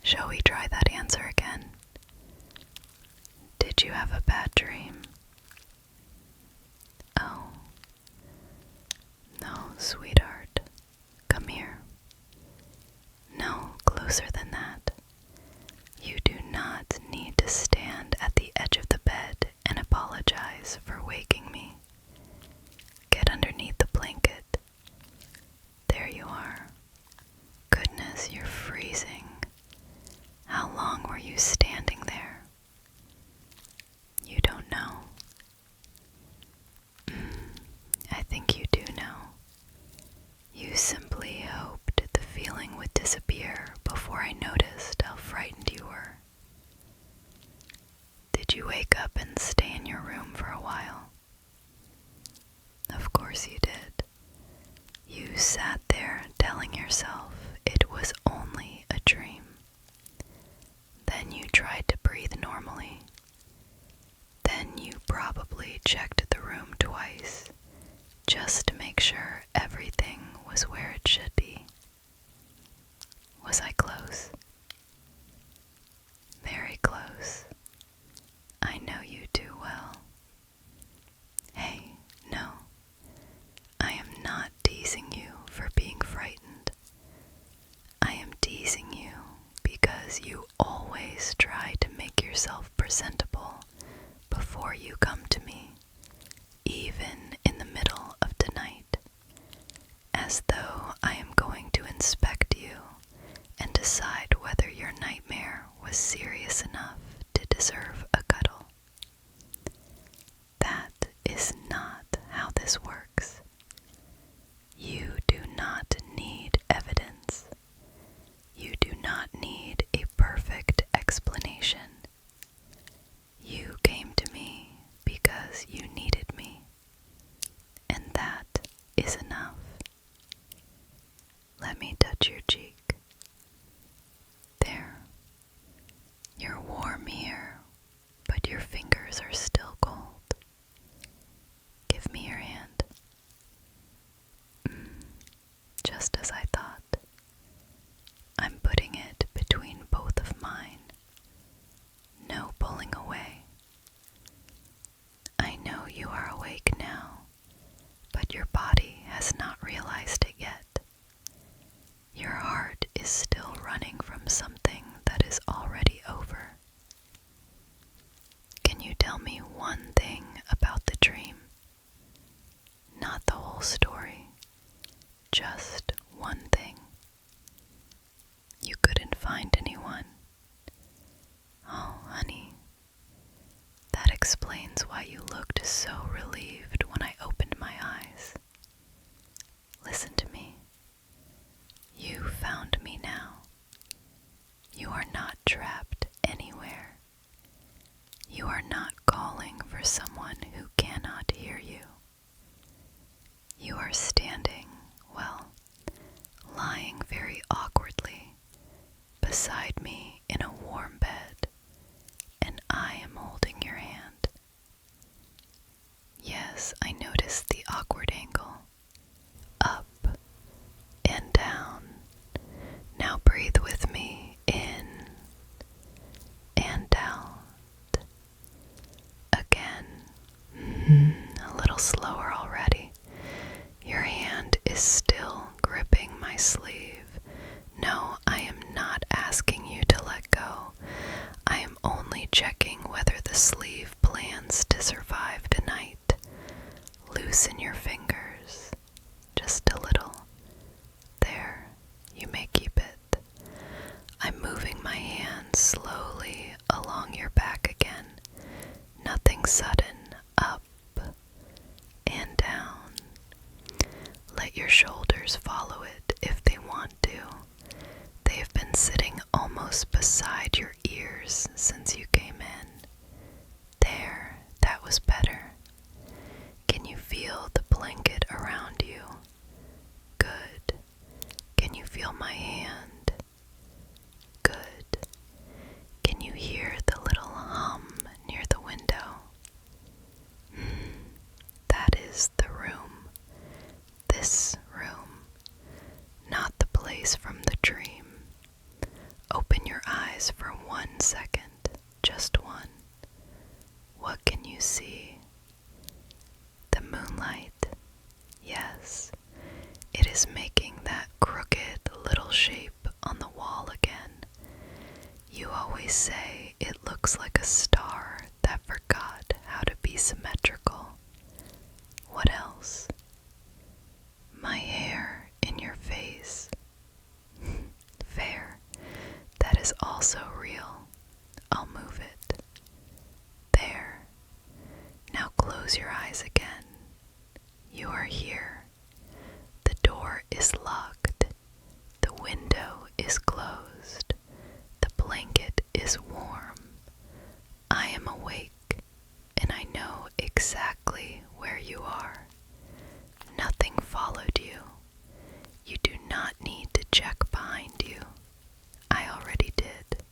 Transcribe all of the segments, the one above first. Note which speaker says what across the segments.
Speaker 1: Shall we try that answer again? Did you have a bad dream? Oh. No, sweetheart. Come here. No, closer than that. You do not need to stand at the edge of the bed and apologize for waking me. Get underneath the blanket. There you are. Goodness, you're freezing. How long were you standing there? You don't know. I think you do know. You simply hoped the feeling would disappear before I noticed how frightened you were. Did you wake up and stay in your room for a while? Of course you did. You sat there telling yourself it was only a dream. Then you tried to breathe normally. Then you probably checked the room twice, just to make sure everything was where it should be. Was I close? Very close. I know you too well. Hey, no. I am not teasing you for being frightened. I am teasing you because you always try to make yourself presentable before you come to me, even in the middle of the night, as though I am going to inspect you and decide whether your nightmare was serious enough to deserve a cuddle. That is not how this works. You do not need evidence. You do not need a perfect explanation. You came to me because you needed me, and that is enough. Let me touch your cheek. There. You're warm here, but your fingers are still cold. Give me your hand. Just as I thought. I'm putting it between both of mine. No pulling away. I know you are awake now, but your body has not realized it yet. Your heart is still running from something that is already over. Can you tell me one thing about the dream? Not the whole story, just one thing. You couldn't find anyone. Oh, honey, that explains why you looked so relieved when I opened my eyes. Listen to me. You found me now. You are not trapped anywhere. You are not calling for someone who cannot hear you. You are standing, well, lying very awkwardly beside me in a warm bed, and I am holding your hand. Yes, I noticed the awkward angle. Up and down. Now breathe with me in and out. Again. A little slower already. Your hand is still gripping my sleeve. No, I am not asking you to let go. I am only checking whether the sleeve plans to survive tonight. Loosen your fingers. Just a little. There, you may keep it. I'm moving my hand slowly along your back again. Nothing sudden. Up and down. Let your shoulders follow it if they want to. They have been sitting almost beside your ears since you came in. There, that was better. Can you feel the blanket around you? Good. Can you feel my hand? Good. Can you hear the little hum near the window? That is the room. This room. Not the place from the dream. Open your eyes. 1 second, just one. What can you see? The moonlight. Yes, it is making that crooked little shape on the wall again. You always say it looks like a star that forgot how to be symmetrical. What else? My hair in your face. Fair. That is also real. I'll move it. There. Now close your eyes again. You are here. The door is locked. The window is closed. The blanket is warm. I am awake, and I know exactly where you are. Nothing followed you. You do not need to check behind you. I already did.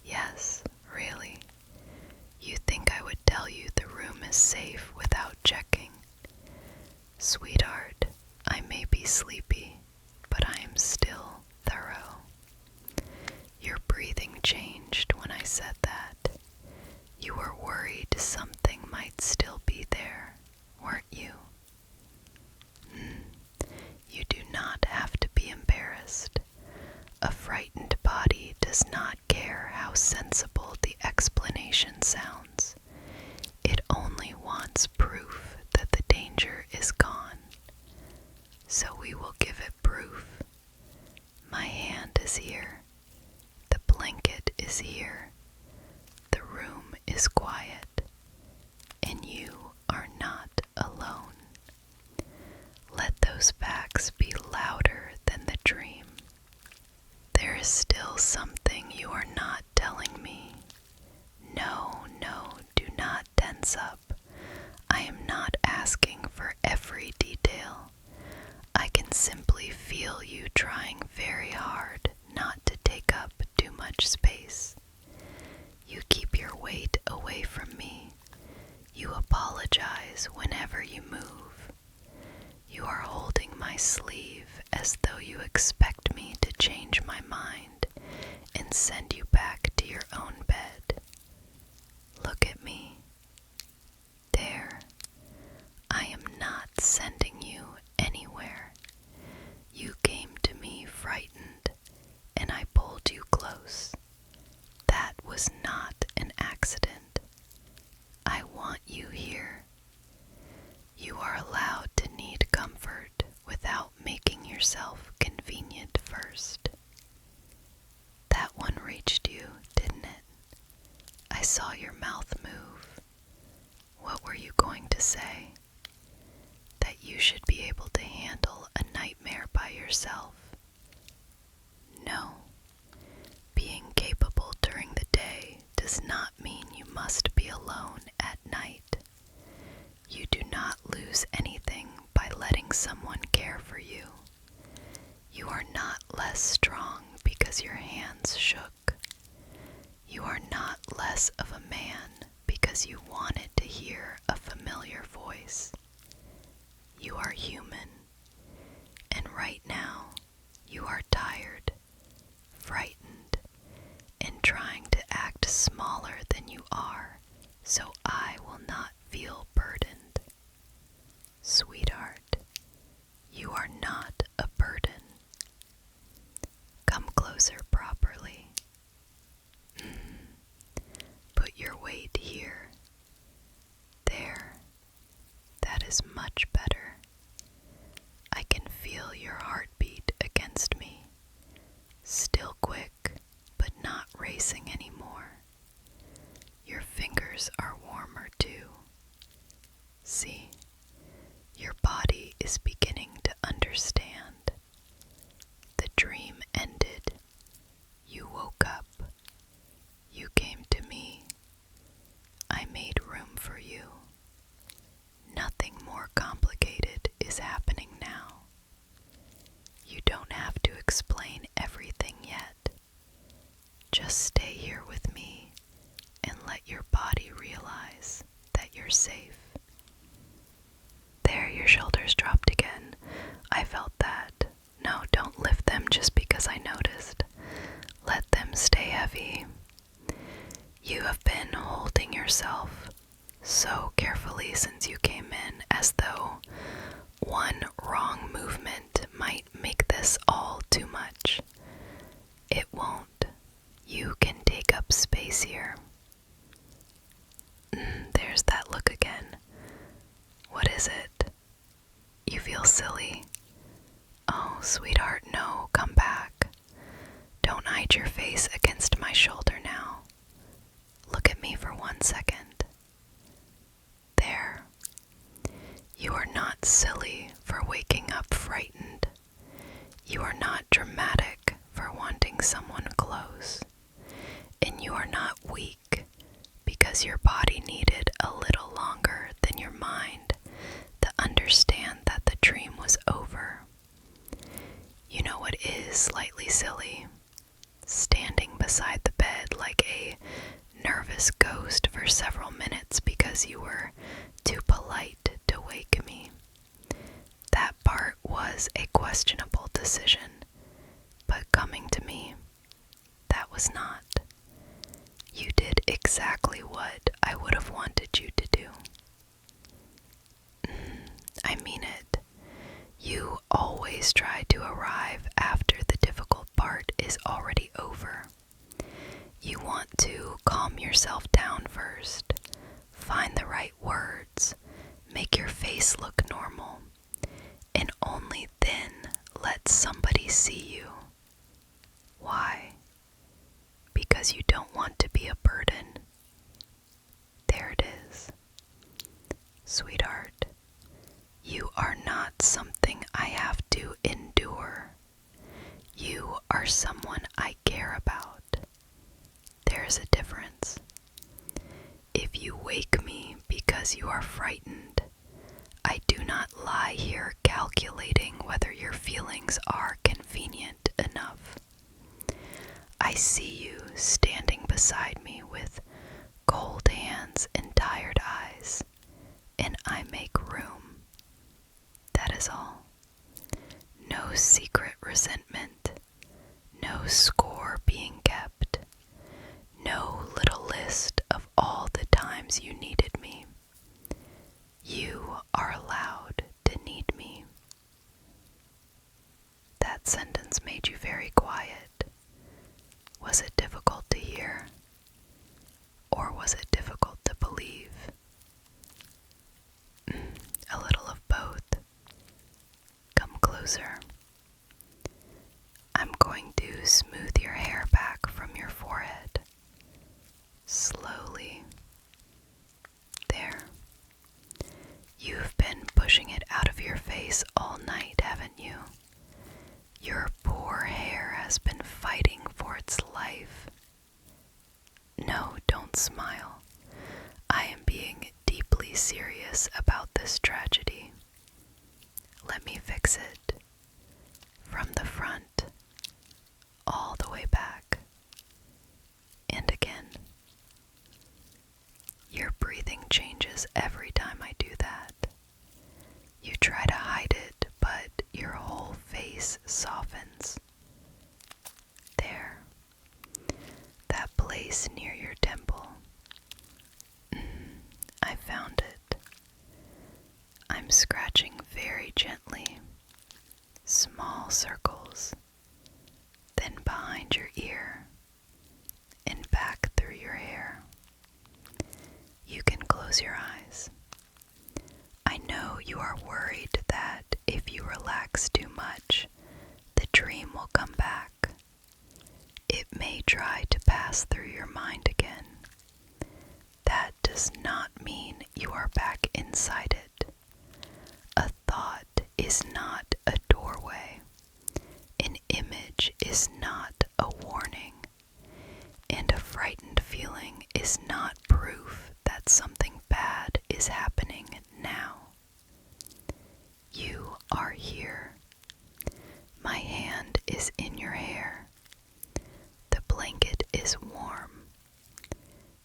Speaker 1: Yes, really. You think I would tell you the room is safe without checking? Sweetheart, I may be sleepy, but I am still thorough. Your breathing changed when I said that. You were worried something might still be there, weren't you? You do not have to be embarrassed. A frightened body does not care how sensible the explanation sounds. It only wants proof that the danger is gone. So we will give it proof. My hand is here. The blanket is here. The room is quiet. And you are not alone. Let those facts be louder than the dream. There is still something you are not telling me. No, do not tense up. I am not asking for every detail. I can simply feel you trying very hard not to take up too much space. You keep your weight away from me. You apologize whenever you move. You are holding my sleeve as though you expect me to change my mind and send you back to your own bed. Look at me. There. I am not sending you anywhere. You came to me frightened, and I pulled you close. That was not an accident. I want you here. You are allowed to need comfort without making yourself convenient first. That one reached you, didn't it? I saw your mouth move. What were you going to say? That you should be able to handle a nightmare by yourself? No. Being capable during the day does not mean you must be alone at night. You do not lose anything by letting someone care for you. You are not less strong because your hands shook. You are not less of a man because you wanted to hear a familiar voice. You are human, and right now you are tired, frightened, and trying to act smaller than you are, so I will not feel burdened. Sweetheart, you are not a burden. Come closer properly. Put your weight here. There. That is much better. I can feel your heartbeat against me. Still quick, but not racing anymore. Your fingers are warmer too. See, your body is beginning to understand. The dream ended. You woke up. You came to me. I made room for you. Nothing more complicated is happening now. You don't have to explain everything yet. Just stay here with me and let your body realize that you're safe. There, your shoulders dropped again. yourself so carefully since you came in, as though one wrong movement might make this all too much. It won't. You can take up space here. There's that look again. What is it? You feel silly? Oh, sweetheart, no, come back. Don't hide your face against my shoulder now. Look at me for 1 second. There. You are not silly for waking up frightened. You are not dramatic for wanting someone close. And you are not weak because your body needed a little longer than your mind to understand that the dream was over. You know what is slightly silly? Standing beside the bed like a nervous ghost for several minutes because you were too polite to wake me. That part was a questionable decision, but coming to me, that was not. You did exactly what I would have wanted you to do. I mean it. You always try to arrive after the difficult part is already over. You want to calm yourself down first, find the right words, make your face look normal, and only then let somebody see you. Why? Because you don't want to be a burden. There it is. Sweetheart, you are not something I have to endure. You are someone I care about. There's a difference. If you wake me because you are frightened, I do not lie here calculating whether your feelings are convenient enough. I see you standing beside me with cold hands and tired eyes, and I make room. That is all. No secret resentment, no score being kept, no little list of all the times you needed me. You are allowed to need me. That sentence made you very quiet. Was it difficult to hear? Or was it difficult to believe? A little of both. Come closer. I'm going to smooth your hair back from your forehead. Slowly. There. You've been pushing it out of your face all night, haven't you? Your poor hair has been fighting for its life. No, don't smile. I am being deeply serious about this tragedy. Let me fix it. From the front, all the way back, and again. Your breathing changes every time I do that. You try to hide it, but your whole face softens. There. That place near your temple. I found it. I'm scratching very gently. Small circles. Then behind your ear. And back through your hair. You can close your eyes. I know you are worried that if you relax too much, the dream will come back. It may try to pass through your mind again. That does not mean you are back inside it. A thought is not a doorway. An image is not a warning. And a frightened feeling is not proof that something bad is happening now. You are here. My hand is in your hair. The blanket is warm.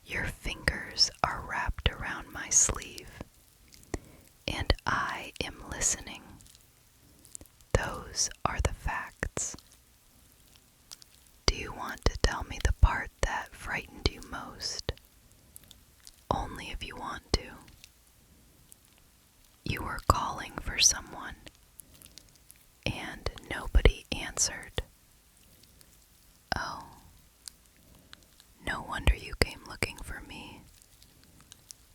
Speaker 1: Your fingers are wrapped around my sleeve. And I am listening. Those are the facts. Do you want to tell me the part that frightened you most? only if you want to. You were calling for someone, and nobody answered. Oh, no wonder you came looking for me.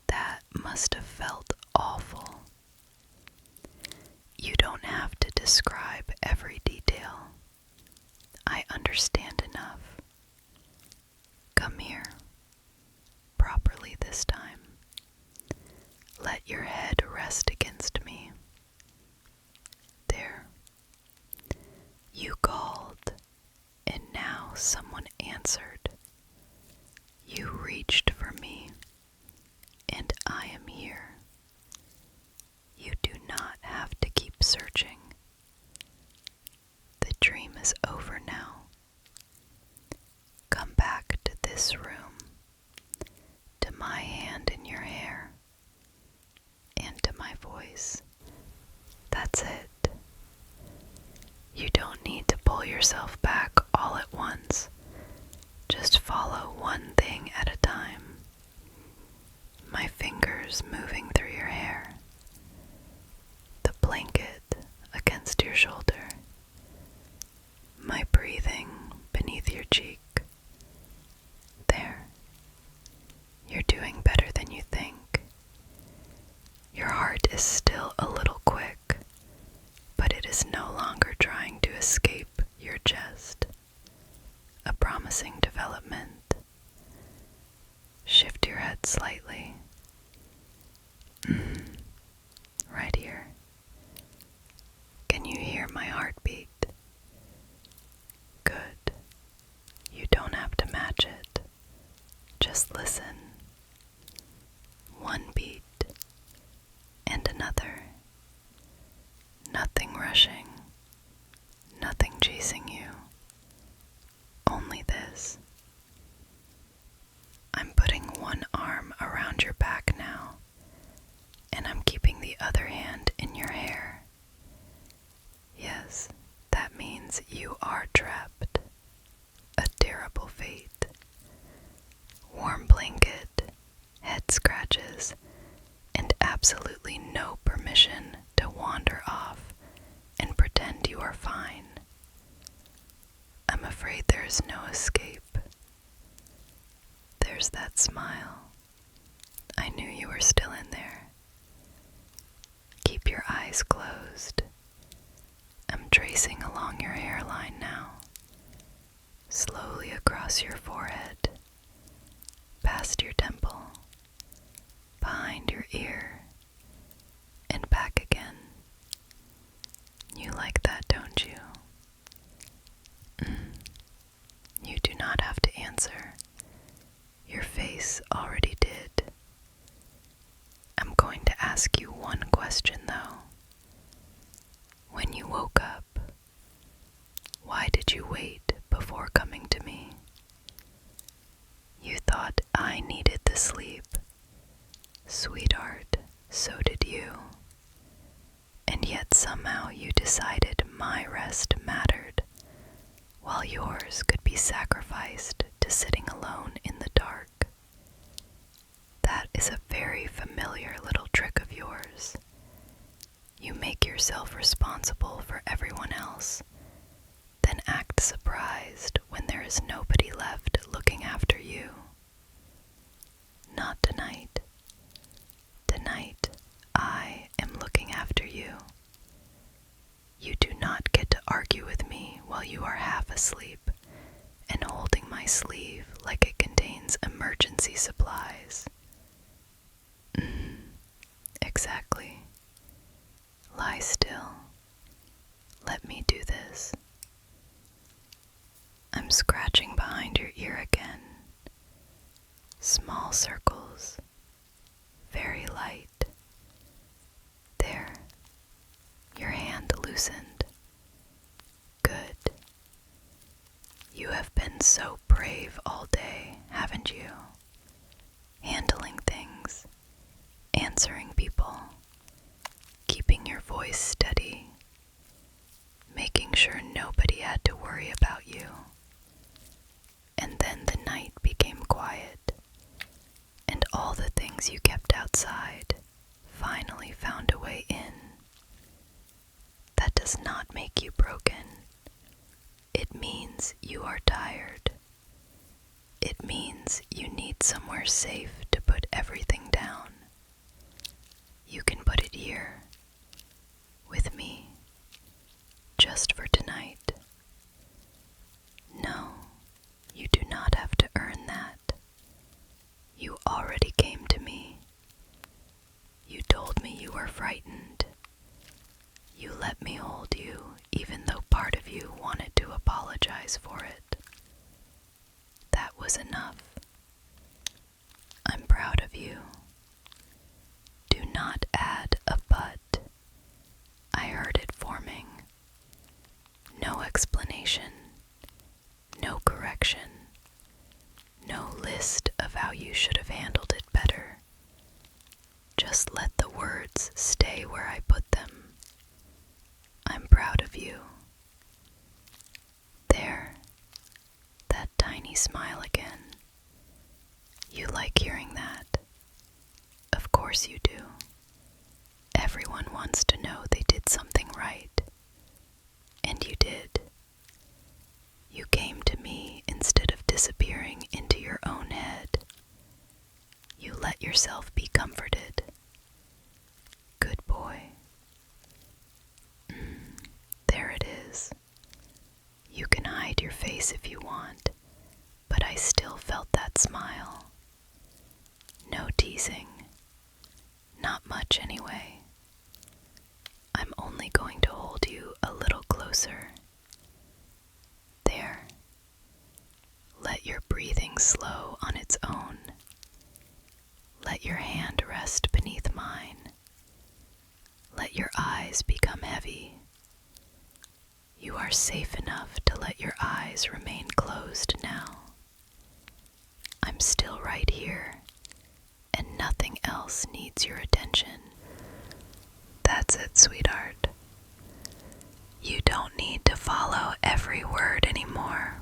Speaker 1: That must have felt awful. You don't have to describe every detail. I understand enough. Come here, properly this time. Let your head rest against me. There. You called, and now someone answered. You reached for me, and I am here. You do not have to keep searching. The dream is over now. Come back to this room, to my hand in your hair, and to my voice. That's it. You don't need to pull yourself back all at once. Just follow one thing at a time. My fingers moving through your hair. The blanket against your shoulder. My breathing beneath your cheek. There. You're doing better than you think. Your heart is still a little quick, but it is no longer trying to escape your chest. A promising development. Shift your head slightly. Right here. Can you hear my heartbeat? Good. You don't have to match it. Just listen. One beat and another. Nothing rushing. Nothing chasing you. Only this. I'm putting one arm around your back now, and I'm keeping the other hand in your hair. Yes, that means you are trapped. A terrible fate. Warm blanket, head scratches, and absolutely no permission to wander off and pretend you are fine. I'm afraid there's no escape. There's that smile. I knew you were still in there. Keep your eyes closed. I'm tracing along your hairline now, slowly across your forehead, past your temple, behind your ear, and back again. You like that, don't you? You do not have to answer. Your face already did. I'm going to ask you one question, though. When you woke up, why did you wait before coming to me? You thought I needed the sleep. Sweetheart, so did you. And yet somehow you decided my rest mattered, while yours could be sacrificed to sitting alone in the dark. That is a very familiar little trick of yours. You make yourself responsible for everyone else, then act surprised when there is nobody left looking after you. Not tonight. Tonight, I am looking after you. You do not get to argue with me while you are half asleep and holding my sleeve like it contains emergency supplies. Exactly. Lie still. Let me do this. I'm scratching behind your ear again. Small circles. Very light. There. Your hand loosened. Good. You have been so brave all day, haven't you? Handling things. Answering people. Keeping your voice steady. Making sure nobody had to worry about you. And then the night became quiet, and all the things things you kept outside finally found a way in. That does not make you broken. It means you are tired. It means you need somewhere safe to put everything down. You can put it here, with me, just for tonight. No, you do not have to earn that. You already came to me. You told me you were frightened. You let me hold you, even though part of you wanted to apologize for it. That was enough. I'm proud of you. Do not add a but. I heard it forming. No explanation. No correction. No list of how you should have handled it better. Just let the words stay where I put them. I'm proud of you. There, that tiny smile again. You like hearing that? Of course you do. Everyone wants to know they did something right. And you did. You came to me instead of disappearing into your own head. You let yourself be comforted. Good boy. There it is. You can hide your face if you want, but I still felt that smile. No teasing. Not much anyway. I'm only going to hold you a little closer. There. Let your breathing slow on its own. Let your hand rest beneath mine. Let your eyes become heavy. You are safe enough to let your eyes remain closed now. I'm still right here, and nothing else needs your attention. That's it, sweetheart. You don't need to follow every word anymore.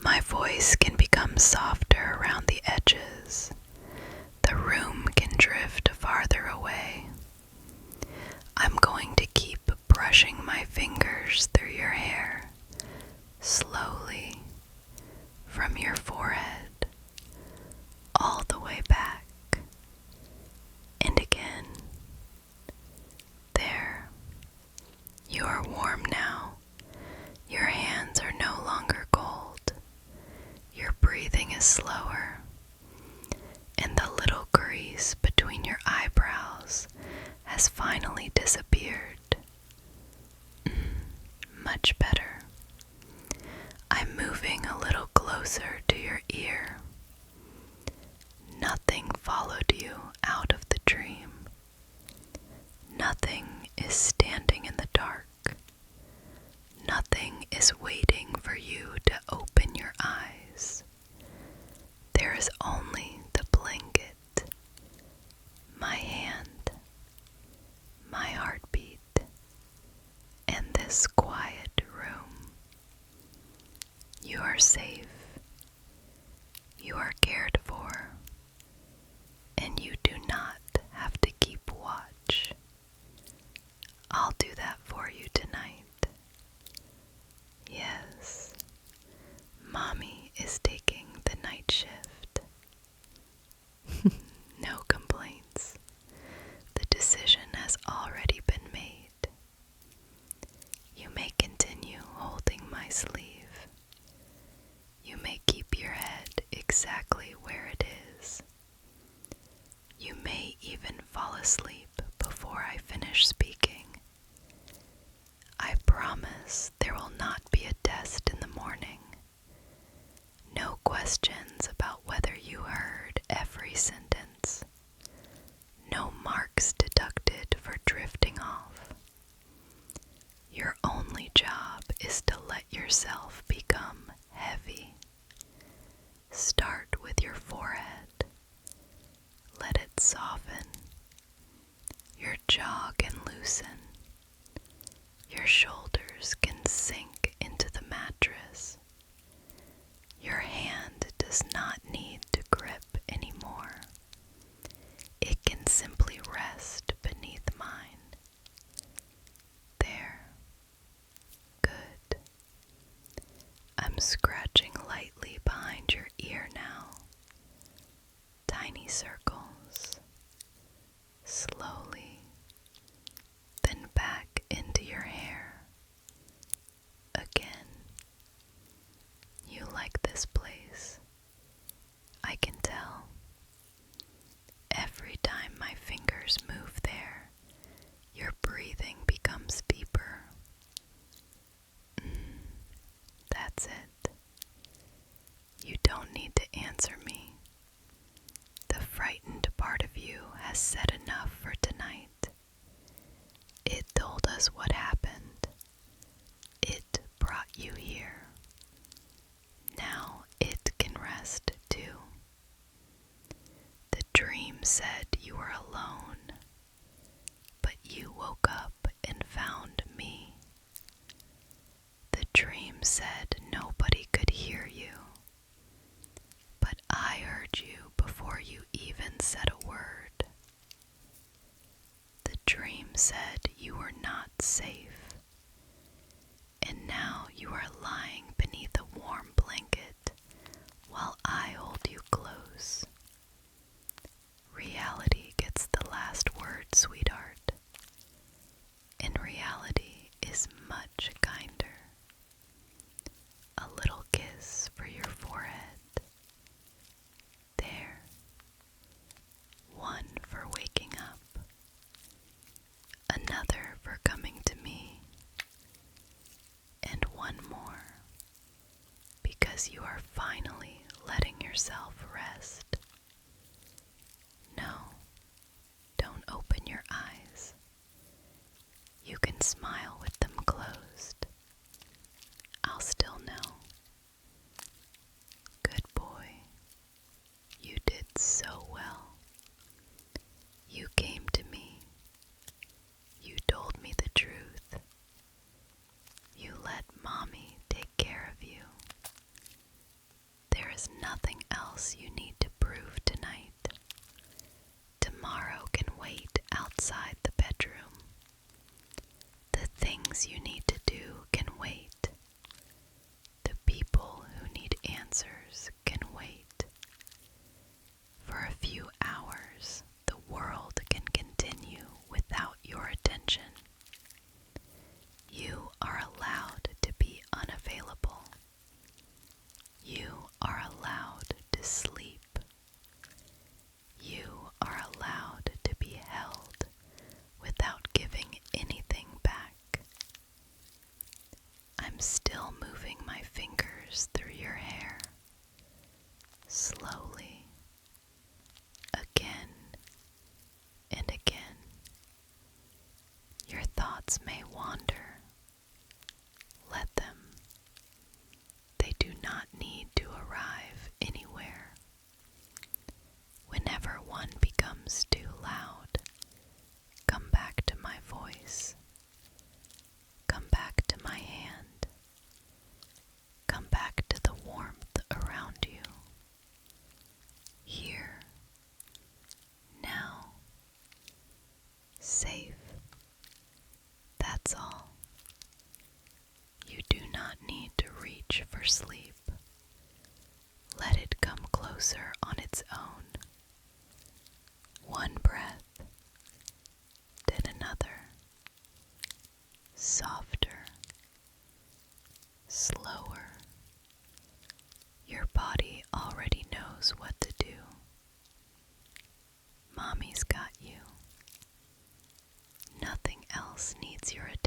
Speaker 1: My voice can become softer around the edges. The room can drift farther away. I'm going to keep brushing my fingers through your hair, slowly, from your forehead, all the way back, and again. There. You are warm now. Your hands are no longer cold. Your breathing is slower, and the little crease between your eyebrows has finally disappeared. Much better. I'm moving a little closer to your ear. Nothing followed you out of the dream. Nothing is standing in the dark. Nothing is waiting for you to open your eyes. There is only the blanket, my hand, my heartbeat, and this quiet room. You are safe. You are cared for. And you do not have to keep watch. I'll do that for you tonight. Yes, Mommy is taking the night shift. No complaints. The decision has already been made. You may continue holding my sleeve. You may keep your head exactly where it is. You may even fall asleep before I finish speaking. I promise there will not be a test in the morning. No questions about whether you heard every sentence. No marks deducted for drifting off. Your only job is to let yourself become heavy. Start with your forehead. Let it soften. Your jaw can loosen. Your shoulders can sink into the mattress. Your hand does not need to grip anymore. like this place. I can tell. Every time my fingers move there, your breathing becomes deeper. That's it. You don't need to answer me. The frightened part of you has said enough for tonight. It told us what happened. It brought you here. Now it can rest too. The dream said you were alone, but you woke up and found me. The dream said nobody could hear you, but I heard you before you even said a word. The dream said you were not safe, and now you are lying beneath a warm blanket while I hold you close. Reality gets the last word, sweetheart, and reality is much kinder. A little kiss for your forehead. There. One for waking up. Another for coming to me. And one more, because you are finally letting yourself rest. No, don't open your eyes. You can smile with them closed. I'll still know. Good boy. You did so well. You came to me. You told me the truth. You let Mommy take care of you. There is nothing else you need to prove tonight. Tomorrow can wait outside the bedroom. The things you need to do can wait. The people who need answers can wait. For a few hours, the world can continue without your attention. You are allowed to be unavailable. You are allowed to sleep. You are allowed to be held without giving anything back. I'm still moving my fingers through your hair, slowly, again and again. Your thoughts may wander. Let them. They do not need to arrive anywhere. Whenever one becomes too loud, come back to my voice. Come back to my hand. Come back to the warmth around you. Here, now, safe. That's all. You do not need to reach for sleep. Let it come closer on its own. One breath, then another. Softer, slower. Your body already knows what to do. Mommy's got you. Nothing else needs your attention.